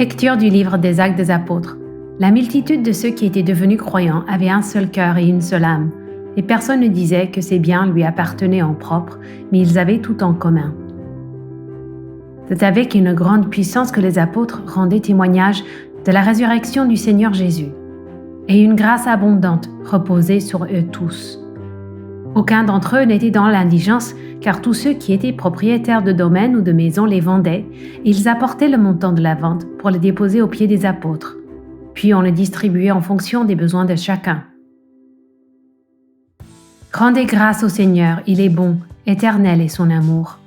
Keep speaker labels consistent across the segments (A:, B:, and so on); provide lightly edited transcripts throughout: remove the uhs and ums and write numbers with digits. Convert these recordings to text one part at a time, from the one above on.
A: Lecture du livre des Actes des Apôtres. La multitude de ceux qui étaient devenus croyants avait un seul cœur et une seule âme, et personne ne disait que ses biens lui appartenaient en propre, mais ils avaient tout en commun. C'est avec une grande puissance que les apôtres rendaient témoignage de la résurrection du Seigneur Jésus, et une grâce abondante reposait sur eux tous. Aucun d'entre eux n'était dans l'indigence, car tous ceux qui étaient propriétaires de domaines ou de maisons les vendaient, et ils apportaient le montant de la vente pour le déposer aux pieds des apôtres. Puis on le distribuait en fonction des besoins de chacun. Rendez grâce au Seigneur, il est bon, éternel est son amour.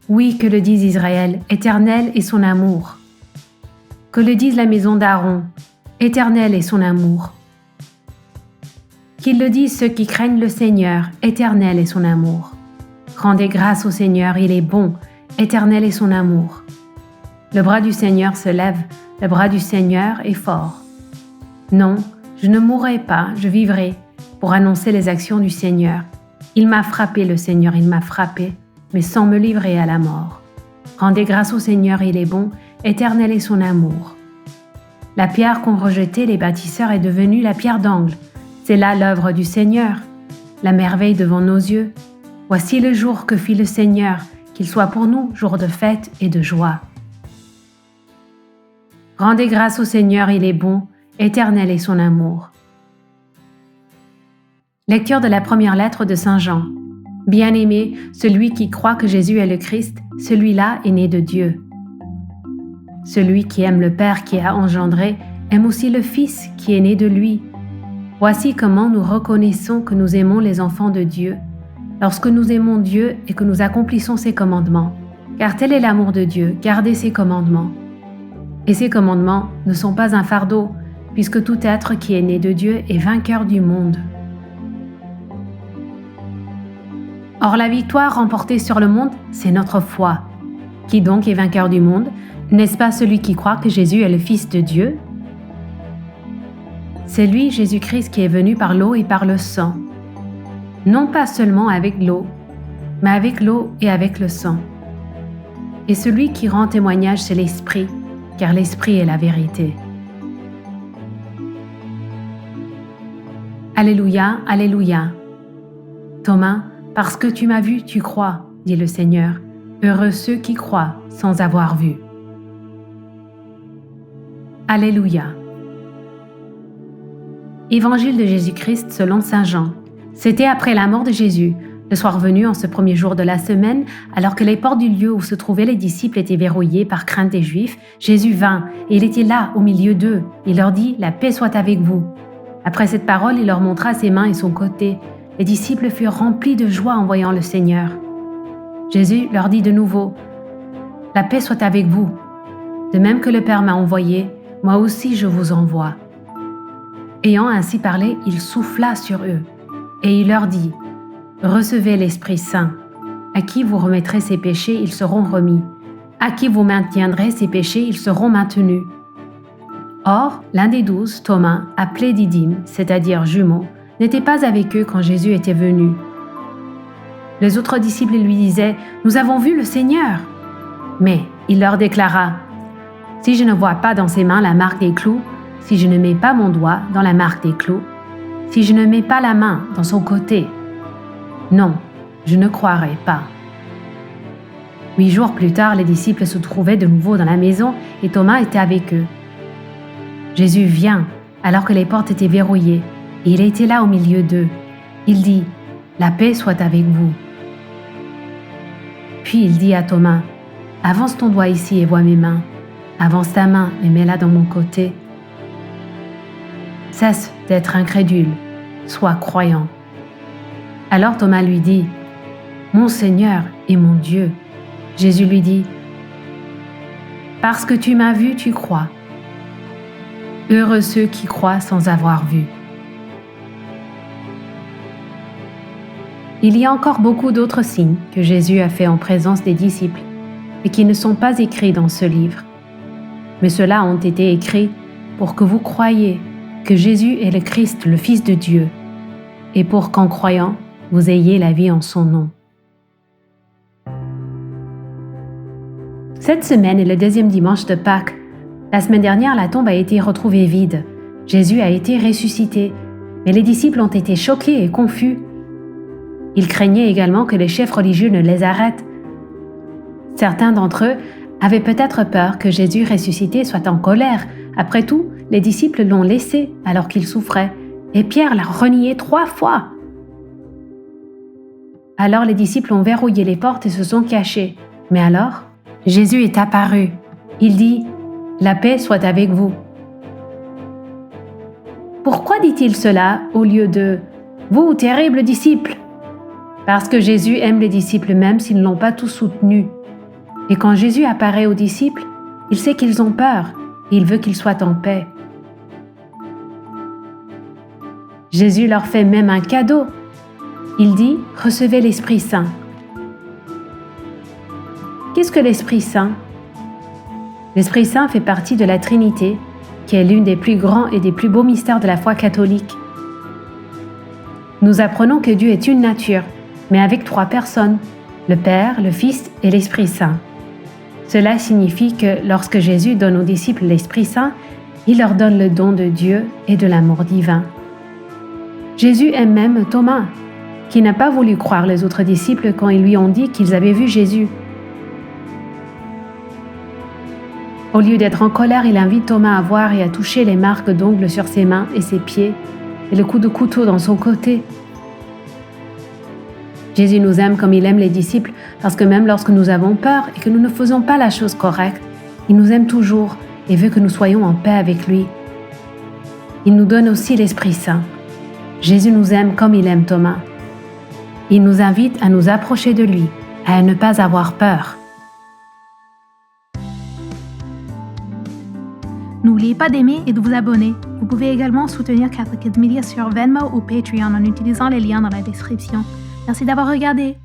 A: Oui, que le dise Israël, éternel est son amour. Que le dise la maison d'Aaron, éternel est son amour. Qu'ils le disent ceux qui craignent le Seigneur, éternel est son amour. Rendez grâce au Seigneur, il est bon, éternel est son amour. Le bras du Seigneur se lève, le bras du Seigneur est fort. Non, je ne mourrai pas, je vivrai, pour annoncer les actions du Seigneur. Il m'a frappé, le Seigneur, il m'a frappé, mais sans me livrer à la mort. Rendez grâce au Seigneur, il est bon, éternel est son amour. La pierre qu'ont rejetée les bâtisseurs est devenue la pierre d'angle. C'est là l'œuvre du Seigneur, la merveille devant nos yeux. Voici le jour que fit le Seigneur, qu'il soit pour nous jour de fête et de joie. Rendez grâce au Seigneur, il est bon, éternel est son amour. Lecture de la première lettre de Saint Jean. Bien-aimé, celui qui croit que Jésus est le Christ, celui-là est né de Dieu. Celui qui aime le Père qui a engendré, aime aussi le Fils qui est né de lui. Voici comment nous reconnaissons que nous aimons les enfants de Dieu, lorsque nous aimons Dieu et que nous accomplissons ses commandements. Car tel est l'amour de Dieu, garder ses commandements. Et ces commandements ne sont pas un fardeau, puisque tout être qui est né de Dieu est vainqueur du monde. Or la victoire remportée sur le monde, c'est notre foi. Qui donc est vainqueur du monde? N'est-ce pas celui qui croit que Jésus est le Fils de Dieu? C'est lui, Jésus-Christ, qui est venu par l'eau et par le sang. Non pas seulement avec l'eau, mais avec l'eau et avec le sang. Et celui qui rend témoignage, c'est l'Esprit, car l'Esprit est la vérité. Alléluia, Alléluia. Thomas, parce que tu m'as vu, tu crois, dit le Seigneur. Heureux ceux qui croient sans avoir vu. Alléluia. Évangile de Jésus-Christ selon Saint Jean. C'était après la mort de Jésus, le soir venu en ce premier jour de la semaine, alors que les portes du lieu où se trouvaient les disciples étaient verrouillées par crainte des Juifs, Jésus vint, et il était là, au milieu d'eux. Il leur dit « La paix soit avec vous ». Après cette parole, il leur montra ses mains et son côté. Les disciples furent remplis de joie en voyant le Seigneur. Jésus leur dit de nouveau « La paix soit avec vous. De même que le Père m'a envoyé, moi aussi je vous envoie. » Ayant ainsi parlé, il souffla sur eux, et il leur dit « Recevez l'Esprit Saint. À qui vous remettrez ses péchés, ils seront remis. À qui vous maintiendrez ses péchés, ils seront maintenus. » Or, l'un des 12, Thomas, appelé Didyme, c'est-à-dire jumeau, n'était pas avec eux quand Jésus était venu. Les autres disciples lui disaient « Nous avons vu le Seigneur !» Mais il leur déclara « Si je ne vois pas dans ses mains la marque des clous, si je ne mets pas mon doigt dans la marque des clous, si je ne mets pas la main dans son côté, non, je ne croirai pas. » 8 jours plus tard, les disciples se trouvaient de nouveau dans la maison et Thomas était avec eux. Jésus vient alors que les portes étaient verrouillées et il était là au milieu d'eux. Il dit « La paix soit avec vous. » Puis il dit à Thomas « Avance ton doigt ici et vois mes mains. Avance ta main et mets-la dans mon côté. » Cesse d'être incrédule, sois croyant. Alors Thomas lui dit « Mon Seigneur et mon Dieu. » Jésus lui dit « Parce que tu m'as vu, tu crois. Heureux ceux qui croient sans avoir vu. » Il y a encore beaucoup d'autres signes que Jésus a fait en présence des disciples et qui ne sont pas écrits dans ce livre. Mais ceux-là ont été écrits pour que vous croyiez que Jésus est le Christ, le Fils de Dieu, et pour qu'en croyant, vous ayez la vie en son nom. Cette semaine est le 2e dimanche de Pâques. La semaine dernière, la tombe a été retrouvée vide. Jésus a été ressuscité, mais les disciples ont été choqués et confus. Ils craignaient également que les chefs religieux ne les arrêtent. Certains d'entre eux avaient peut-être peur que Jésus ressuscité soit en colère. Après tout, les disciples l'ont laissé alors qu'il souffrait, et Pierre l'a renié 3 fois. Alors les disciples ont verrouillé les portes et se sont cachés. Mais alors, Jésus est apparu. Il dit « La paix soit avec vous ». Pourquoi dit-il cela au lieu de « Vous, terribles disciples » ? Parce que Jésus aime les disciples même s'ils ne l'ont pas tous soutenu. Et quand Jésus apparaît aux disciples, il sait qu'ils ont peur et il veut qu'ils soient en paix. Jésus leur fait même un cadeau. Il dit « Recevez l'Esprit Saint ». Qu'est-ce que l'Esprit Saint ? L'Esprit Saint fait partie de la Trinité, qui est l'une des plus grands et des plus beaux mystères de la foi catholique. Nous apprenons que Dieu est une nature, mais avec 3 personnes, le Père, le Fils et l'Esprit Saint. Cela signifie que lorsque Jésus donne aux disciples l'Esprit Saint, il leur donne le don de Dieu et de l'amour divin. Jésus aime même Thomas, qui n'a pas voulu croire les autres disciples quand ils lui ont dit qu'ils avaient vu Jésus. Au lieu d'être en colère, il invite Thomas à voir et à toucher les marques d'ongles sur ses mains et ses pieds et le coup de couteau dans son côté. Jésus nous aime comme il aime les disciples parce que même lorsque nous avons peur et que nous ne faisons pas la chose correcte, il nous aime toujours et veut que nous soyons en paix avec lui. Il nous donne aussi l'Esprit Saint. Jésus nous aime comme il aime Thomas. Il nous invite à nous approcher de lui, à ne pas avoir peur.
B: N'oubliez pas d'aimer et de vous abonner. Vous pouvez également soutenir Catholic Kids Media sur Venmo ou Patreon en utilisant les liens dans la description. Merci d'avoir regardé.